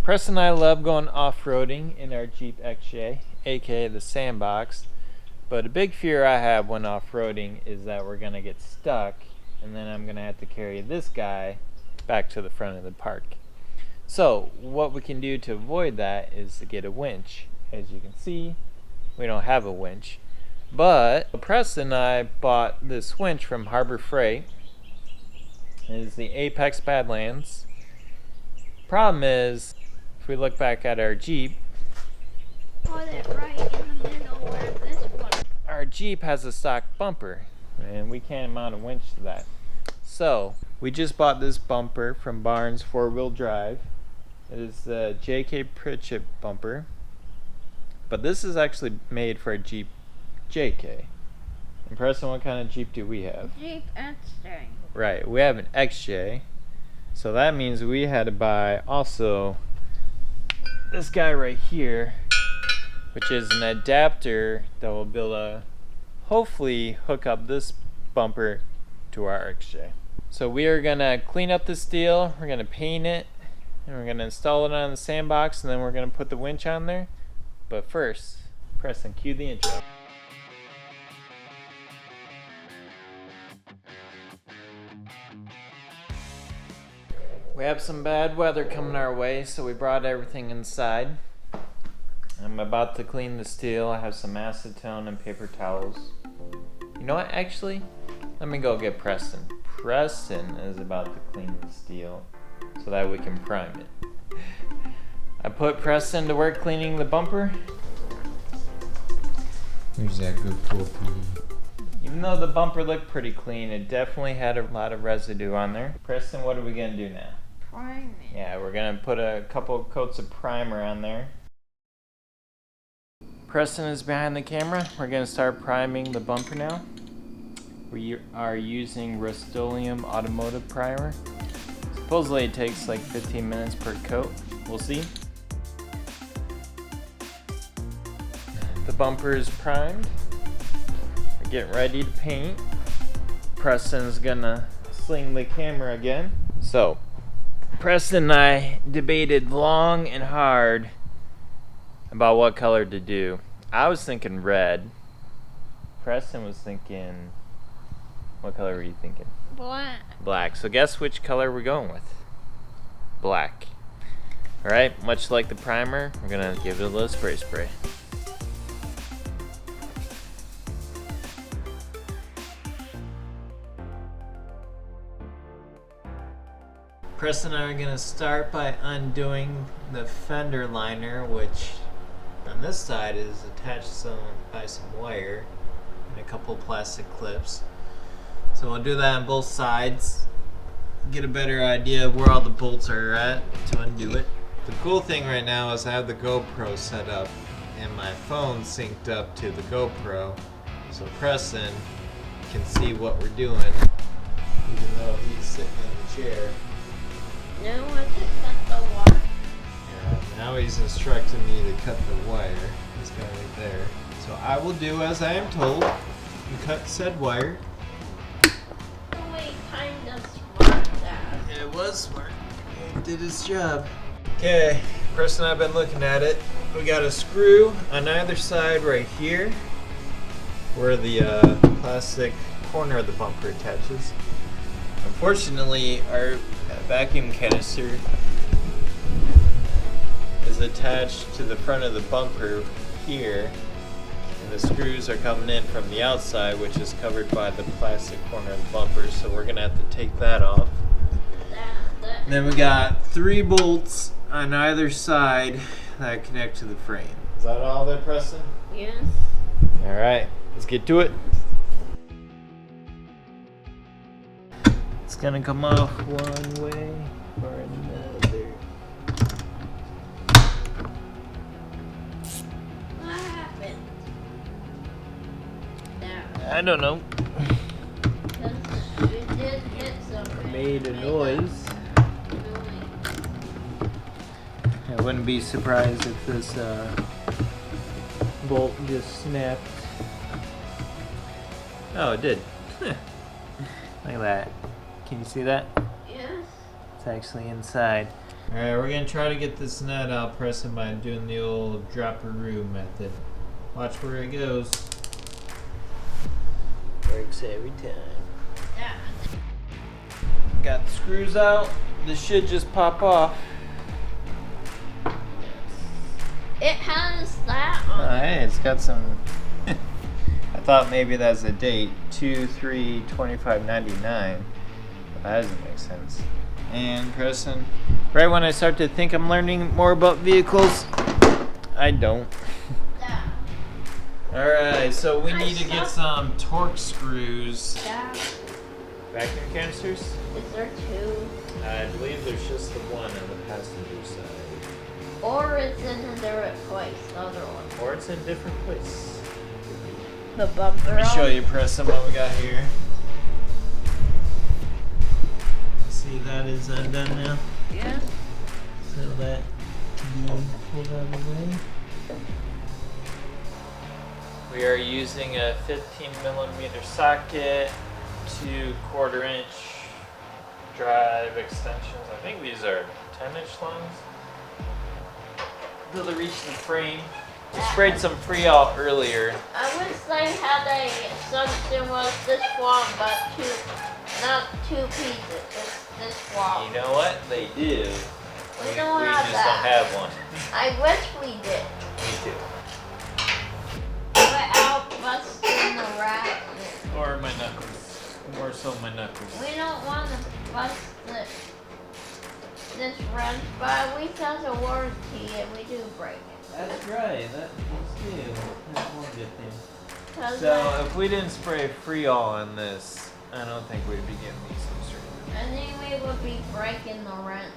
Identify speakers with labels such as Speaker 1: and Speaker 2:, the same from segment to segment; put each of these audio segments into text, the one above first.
Speaker 1: Preston and I love going off-roading in our Jeep JK, aka the sandbox. But a big fear I have when off-roading is that we're going to get stuck and then I'm going to have to carry this guy back to the front of the park. So what we can do to avoid that is to get a winch. As you can see, we don't have a winch. But Preston and I bought this winch from Harborfreight. It is the Apex Bandlands. Problem is, if we look back at our Jeep,
Speaker 2: put it right in the middle where this one.
Speaker 1: Our Jeep has a stock bumper and we can't mount a winch to that. So we just bought this bumper from Barnes 4-wheel drive. It is the JK Pritchett bumper, but this is actually made for a Jeep JK. And Preston, what kind of Jeep do we have?
Speaker 2: Jeep XJ.
Speaker 1: Right, we have an XJ. So that means we had to buy also this guy right here, which is an adapter that will be able to hopefully hook up this bumper to our XJ. So we are gonna clean up the steel, we're gonna paint it, and we're gonna install it on the sandbox, and then we're gonna put the winch on there. But first, Preston, cue the intro. We have some bad weather coming our way, so we brought everything inside. I'm about to clean the steel. I have some acetone and paper towels. You know what, actually? Let me go get Preston. Preston is about to clean the steel so that we can prime it. I put Preston to work cleaning the bumper.
Speaker 3: There's that good puppy.
Speaker 1: Even though the bumper looked pretty clean, it definitely had a lot of residue on there. Preston, what are we gonna do now?
Speaker 2: Prime it.
Speaker 1: Yeah, we're gonna put a couple of coats of primer on there. Preston is behind the camera. We're gonna start priming the bumper now. We are using Rust-Oleum automotive primer. Supposedly it takes like 15 minutes per coat. We'll see. The bumper is primed. We're getting ready to paint. Preston's gonna sling the camera again. So, Preston and I debated long and hard about what color to do. I was thinking red. Preston was thinking, what color were you thinking?
Speaker 2: Black.
Speaker 1: Black. So guess which color we're going with? Black. Alright, much like the primer, we're gonna give it a little spray. Preston and I are going to start by undoing the fender liner, which on this side is attached by some wire and a couple plastic clips. So we'll do that on both sides, get a better idea of where all the bolts are at to undo it. The cool thing right now is I have the GoPro set up and my phone synced up to the GoPro, so Preston can see what we're doing even though he's sitting in the chair.
Speaker 2: Now I just cut the wire.
Speaker 1: Yeah, now he's instructing me to cut the wire. This guy right there. So I will do as I am told and cut said wire.
Speaker 2: Oh wait, kinda smart that.
Speaker 1: It was smart. He did his job. Okay, Preston and I've been looking at it. We got a screw on either side right here where the plastic corner of the bumper attaches. Unfortunately, our vacuum canister is attached to the front of the bumper here, and the screws are coming in from the outside, which is covered by the plastic corner of the bumper, so we're gonna have to take that off. And then we got 3 bolts on either side that connect to the frame. Is that all there, Preston?
Speaker 2: Yes.
Speaker 1: Alright, let's get to it. It's gonna come off one way or another.
Speaker 2: What happened? Now.
Speaker 1: I don't know.
Speaker 2: It did hit something.
Speaker 1: Made a noise. I wouldn't be surprised if this bolt just snapped. Oh, it did. Look at that. Can you see that?
Speaker 2: Yes.
Speaker 1: It's actually inside. Alright, we're gonna try to get this nut out pressing by doing the old drop-a-roo method. Watch where it goes. Works every time.
Speaker 2: Yeah.
Speaker 1: Got the screws out. This should just pop off.
Speaker 2: It has that
Speaker 1: Oh,
Speaker 2: on it.
Speaker 1: hey, it's got some. I thought maybe that's a date 2/3/2599. That doesn't make sense. And Preston, right when I start to think I'm learning more about vehicles, I don't.
Speaker 2: Yeah.
Speaker 1: Alright, so we need to get some torque screws.
Speaker 2: Yeah.
Speaker 1: Vacuum canisters?
Speaker 2: Is there two?
Speaker 1: I believe there's just the one on the passenger side.
Speaker 2: Or it's in a different place, the other one.
Speaker 1: Or it's in a different place.
Speaker 2: The bumper.
Speaker 1: Let me show you, Preston, what we got here. See, that is undone now.
Speaker 2: Yeah.
Speaker 1: So that can be pulled out of the way. We are using a 15mm socket, 2 1/4-inch drive extensions. I think these are 10-inch longs. Until they reach the frame. We sprayed some Freon earlier.
Speaker 2: I wish they had a something was this long, but not two pieces. It's this long.
Speaker 1: You know what? They do.
Speaker 2: We don't have
Speaker 1: just
Speaker 2: that.
Speaker 1: don't have one.
Speaker 2: I wish we did.
Speaker 1: Me too.
Speaker 2: Without busting the rat.
Speaker 1: Or my knuckles. More so my knuckles.
Speaker 2: We don't want to bust this wrench, but at least has a warranty and we do break it.
Speaker 1: That's right. That's good. That's one good thing.
Speaker 2: 'Cause
Speaker 1: So if we didn't spray Freon on this, I don't think we'd be getting these straight.
Speaker 2: I think we would be breaking the wrench.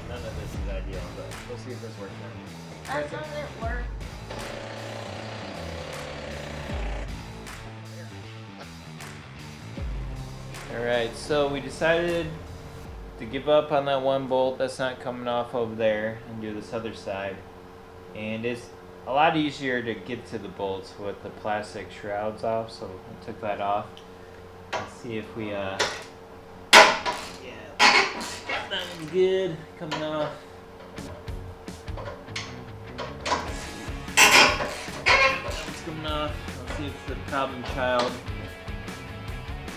Speaker 1: None of this is ideal, but we'll see if this works out.
Speaker 2: That doesn't work.
Speaker 1: Alright, so we decided to give up on that one bolt that's not coming off over there and do this other side. And it's a lot easier to get to the bolts with the plastic shrouds off, so we took that off. Let's see if we yeah, that one's good, coming off. That one's coming off. Let's see if it's the problem child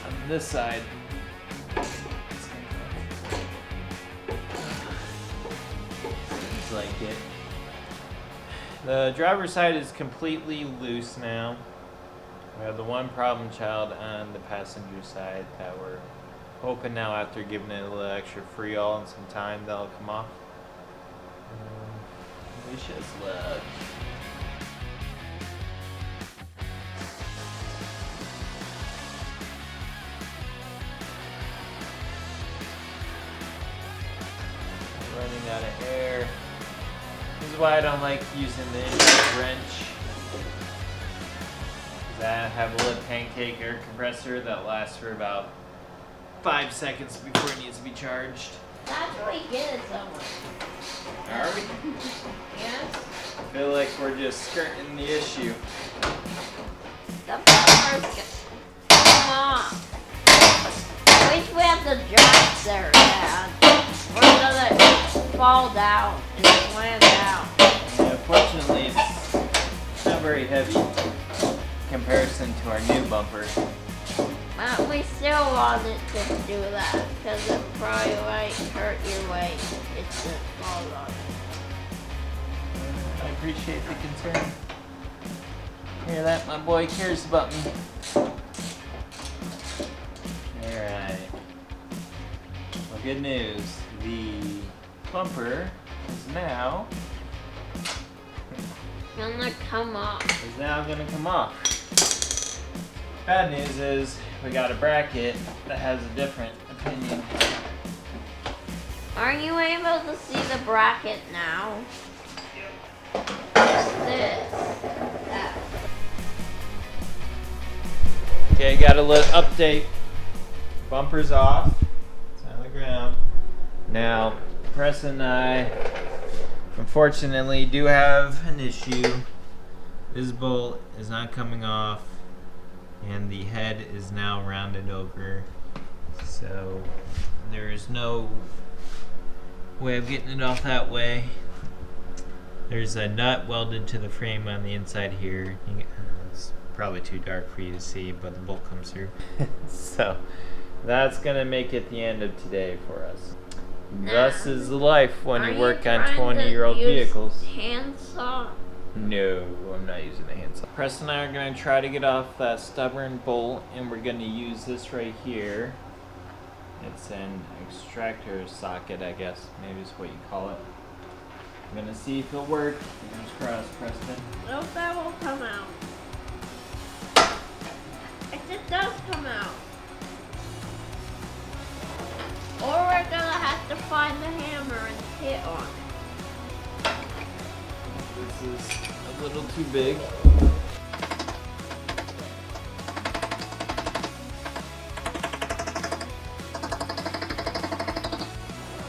Speaker 1: on this side. Seems like it. The driver's side is completely loose now. We have the one problem child on the passenger side that we're hoping now, after giving it a little extra Freon and some time, that'll come off. Wish us luck. Running out of air. This is why I don't like using the inch wrench. Because I have a little pancake air compressor that lasts for about 5 seconds before it needs to be charged.
Speaker 2: That's where we get it somewhere.
Speaker 1: Are we?
Speaker 2: Yes.
Speaker 1: I feel like we're just skirting the issue.
Speaker 2: The bumper's come on. At least we have the drive there, Dad. We're gonna fall down and slam down.
Speaker 1: Yeah, fortunately, it's not very heavy in comparison to our new bumper.
Speaker 2: But we still want it to do that because it probably might hurt your weight. It's just fall on.
Speaker 1: I appreciate the concern. Hear that? My boy cares about me. Alright. Well, good news. The bumper is now
Speaker 2: Gonna come off.
Speaker 1: gonna come off. Bad news is we got a bracket that has a different opinion.
Speaker 2: Are you able to see the bracket now? What's this? That.
Speaker 1: Okay, got a little update. Bumper's off. It's on the ground. Now, Preston and I Unfortunately, do have an issue. This bolt is not coming off, and the head is now rounded over. So there is no way of getting it off that way. There's a nut welded to the frame on the inside here. It's probably too dark for you to see, but the bolt comes through. So that's gonna make it the end of today for us. Thus is life when you work on 20-year-old vehicles.
Speaker 2: Handsaw?
Speaker 1: No, I'm not using the handsaw. Preston and I are gonna try to get off that stubborn bolt, and we're gonna use this right here. It's an extractor socket, I guess. Maybe is what you call it. I'm gonna see if it'll work. Fingers crossed, Preston.
Speaker 2: I hope that will come out. It does come out. Or we're gonna have to find the hammer and hit on it.
Speaker 1: This is a little too big.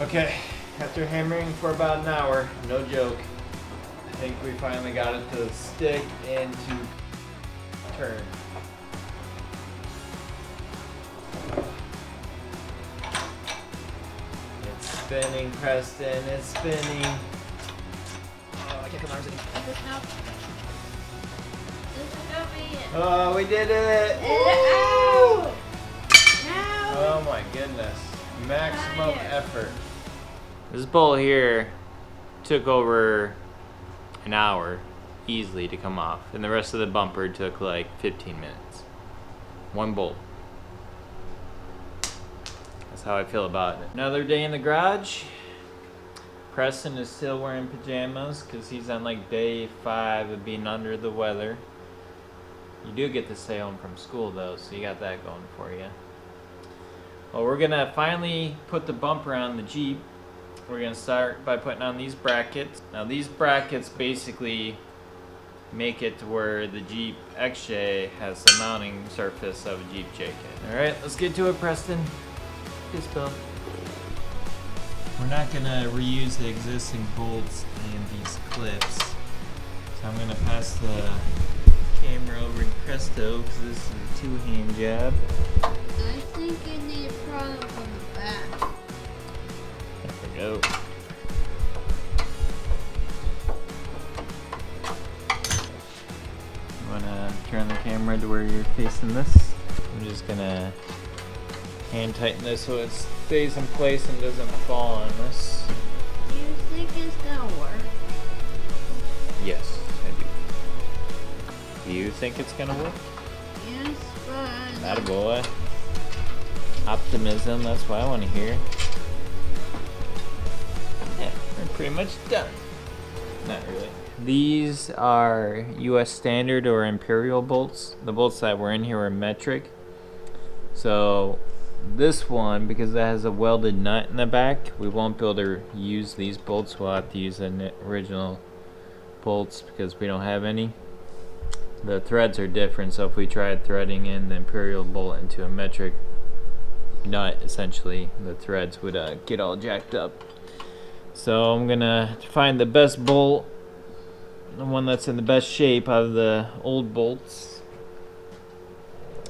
Speaker 1: Okay, after hammering for about an hour, no joke, I think we finally got it to stick and to turn. It's spinning, Preston, it's spinning. Oh, I can't put my arms in.
Speaker 2: This is gonna be it.
Speaker 1: Oh, we did it!
Speaker 2: Ow!
Speaker 1: Oh my goodness. Maximum
Speaker 2: Fire.
Speaker 1: effort. This bolt here took over an hour easily to come off, and the rest of the bumper took like 15 minutes. One bolt. That's how I feel about it. Another day in the garage. Preston is still wearing pajamas because he's on like day 5 of being under the weather. You do get to stay home from school though, so you got that going for you. Well, we're gonna finally put the bumper on the Jeep. We're gonna start by putting on these brackets. Now these brackets basically make it to where the Jeep XJ has the mounting surface of a Jeep JK. Alright, let's get to it, Preston. Fist bump. We're not gonna reuse the existing bolts and these clips. So I'm gonna pass the camera over to Presto because this is a 2-hand job.
Speaker 2: I think you need a product on the back.
Speaker 1: There we go. You wanna turn the camera to where you're facing this? I'm just gonna hand tighten this so it stays in place and doesn't fall on us.
Speaker 2: Do you think it's gonna work?
Speaker 1: Yes, I do. Do you think it's gonna work?
Speaker 2: Yes, but
Speaker 1: Attaboy. Optimism, that's what I want to hear. Yeah, we're pretty much done. Not really. These are US standard or imperial bolts. The bolts that were in here are metric. So this one, because it has a welded nut in the back, we won't be able to use these bolts. We'll have to use the original bolts because we don't have any. The threads are different, so if we tried threading in the imperial bolt into a metric nut, essentially the threads would get all jacked up. So I'm gonna find the best bolt, the one that's in the best shape out of the old bolts,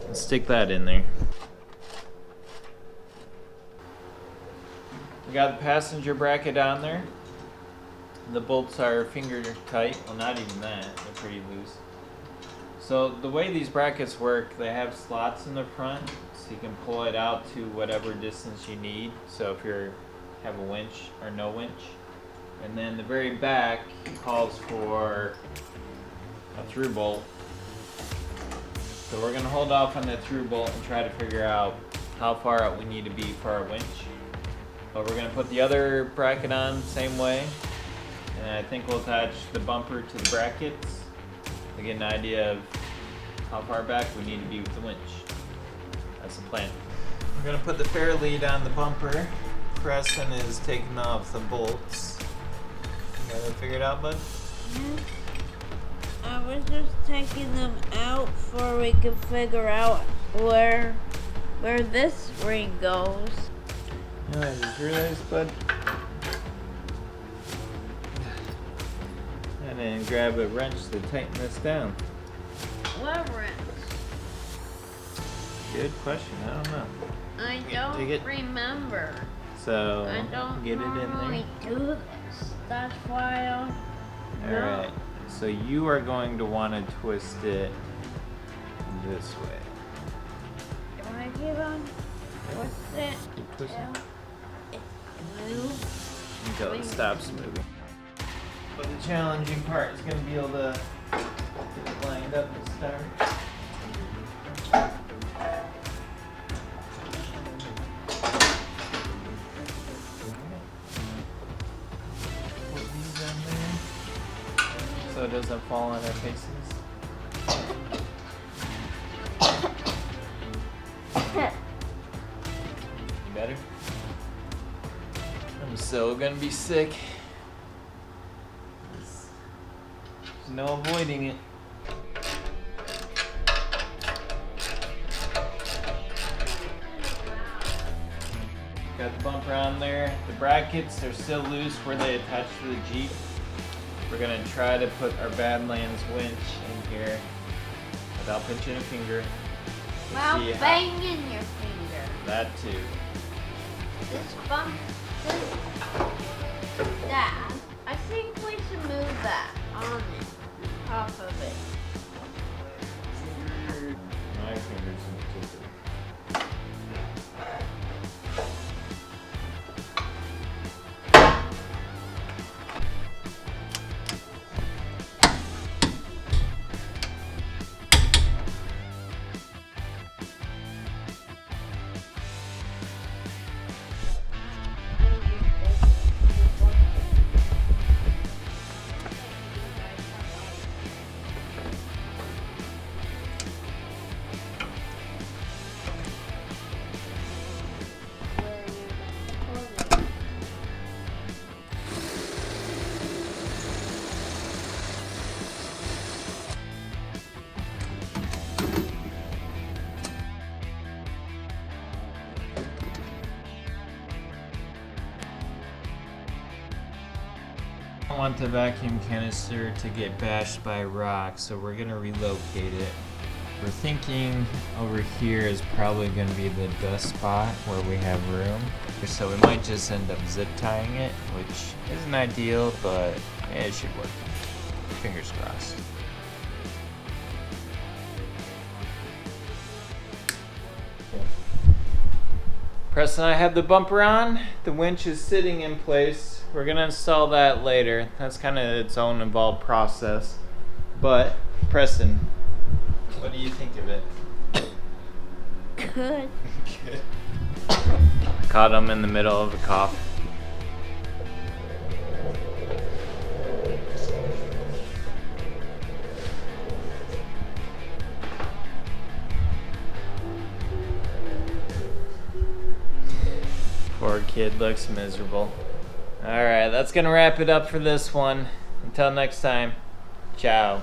Speaker 1: and stick that in there. We got the passenger bracket on there. The bolts are finger tight. Well, not even that, they're pretty loose. So the way these brackets work, they have slots in the front, so you can pull it out to whatever distance you need. So if you have a winch or no winch, and then the very back calls for a through bolt. So we're gonna hold off on the through bolt and try to figure out how far out we need to be for our winch. But we're gonna put the other bracket on same way, and I think we'll attach the bumper to the brackets to get an idea of how far back we need to be with the winch. That's the plan. We're gonna put the fair lead on the bumper. Preston is taking off the bolts. You got it figured out, bud?
Speaker 2: I was just taking them out before we could figure out where this ring goes.
Speaker 1: You know, I just realized, bud, and grab a wrench to tighten this down?
Speaker 2: What wrench?
Speaker 1: Good question. I don't know.
Speaker 2: I
Speaker 1: Take
Speaker 2: don't
Speaker 1: it.
Speaker 2: remember.
Speaker 1: So
Speaker 2: I don't
Speaker 1: get it in
Speaker 2: normally
Speaker 1: there.
Speaker 2: do this. That's why I don't know.
Speaker 1: Alright, so you are going to want to twist it this way.
Speaker 2: Do I keep on twist it
Speaker 1: Keep twisting.
Speaker 2: till it moves?
Speaker 1: Until it stops moving. But the challenging part is going to be able to get it lined up and start. Put these in there so it doesn't fall on our faces. You better? I'm so gonna be sick. There's no avoiding it. Got the bumper on there. The brackets are still loose where they attach to the Jeep. We're gonna try to put our Bandlands winch in here without pinching a finger.
Speaker 2: Well,
Speaker 1: See how-
Speaker 2: banging your finger.
Speaker 1: That too.
Speaker 2: This bump, that. I think we should move that on it, top of it.
Speaker 1: My fingers in particular. I don't want the vacuum canister to get bashed by rocks, so we're gonna relocate it. We're thinking over here is probably gonna be the dust spot where we have room. So we might just end up zip tying it, which isn't ideal, but it should work. Fingers crossed. Preston and I have the bumper on. The winch is sitting in place. We're gonna install that later. That's kind of its own involved process. But Preston, what do you think of it?
Speaker 2: Good.
Speaker 1: Good. Caught him in the middle of a cough. Poor kid looks miserable. Alright, that's gonna wrap it up for this one. Until next time, ciao.